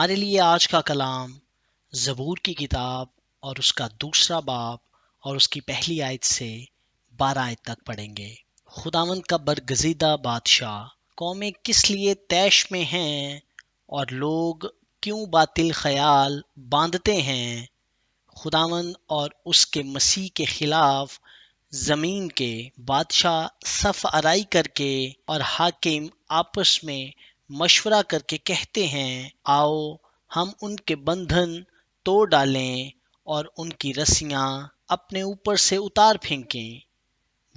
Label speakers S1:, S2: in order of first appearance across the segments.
S1: ہمارے لیے آج کا کلام زبور کی کتاب اور اس کا دوسرا باب اور اس کی پہلی آیت سے 12 آیت تک پڑھیں گے۔ خداوند کا برگزیدہ بادشاہ، قومیں کس لیے طیش میں ہیں اور لوگ کیوں باطل خیال باندھتے ہیں؟ خداوند اور اس کے مسیح کے خلاف زمین کے بادشاہ صف آرائی کر کے اور حاکم آپس میں مشورہ کر کے کہتے ہیں، آؤ ہم ان کے بندھن توڑ ڈالیں اور ان کی رسیاں اپنے اوپر سے اتار پھینکیں۔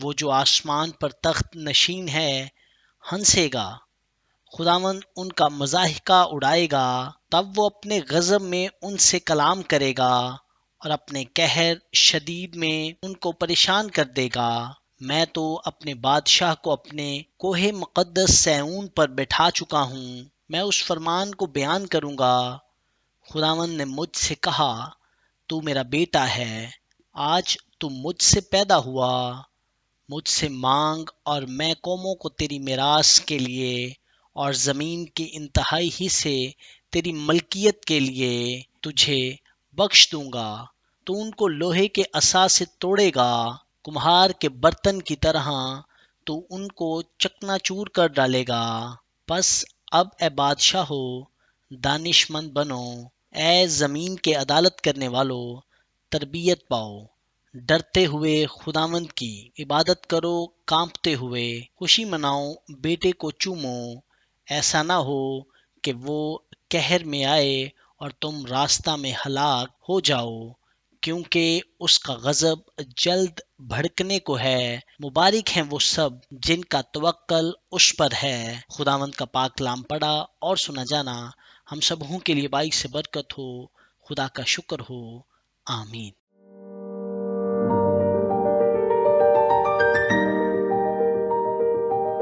S1: وہ جو آسمان پر تخت نشین ہے ہنسے گا، خداوند ان کا مضاحکہ اڑائے گا۔ تب وہ اپنے غضب میں ان سے کلام کرے گا اور اپنے قہر شدید میں ان کو پریشان کر دے گا۔ میں تو اپنے بادشاہ کو اپنے کوہ مقدس صہیون پر بٹھا چکا ہوں، میں اس فرمان کو بیان کروں گا۔ خداوند نے مجھ سے کہا، تو میرا بیٹا ہے، آج تو مجھ سے پیدا ہوا۔ مجھ سے مانگ اور میں قوموں کو تیری میراث کے لیے اور زمین کے انتہائی حصے تیری ملکیت کے لیے تجھے بخش دوں گا۔ تو ان کو لوہے کے عصا سے توڑے گا، کمہار کے برتن کی طرح تو ان کو چکنا چور کر ڈالے گا۔ پس اب اے بادشاہ ہو، دانش مند بنو، اے زمین کے عدالت کرنے والو، تربیت پاؤ۔ ڈرتے ہوئے خداوند کی عبادت کرو، کانپتے ہوئے خوشی مناؤ، بیٹے کو چومو۔ ایسا نہ ہو کہ وہ قہر میں آئے اور تم راستہ میں ہلاک ہو جاؤ، کیونکہ اس کا غضب جلد بھڑکنے کو ہے۔ مبارک ہیں وہ سب جن کا توکل اس پر ہے۔ خداوند کا پاک کلام پڑھا اور سنا جانا ہم سبوں کے لیے باعث برکت ہو۔ خدا کا شکر ہو، آمین۔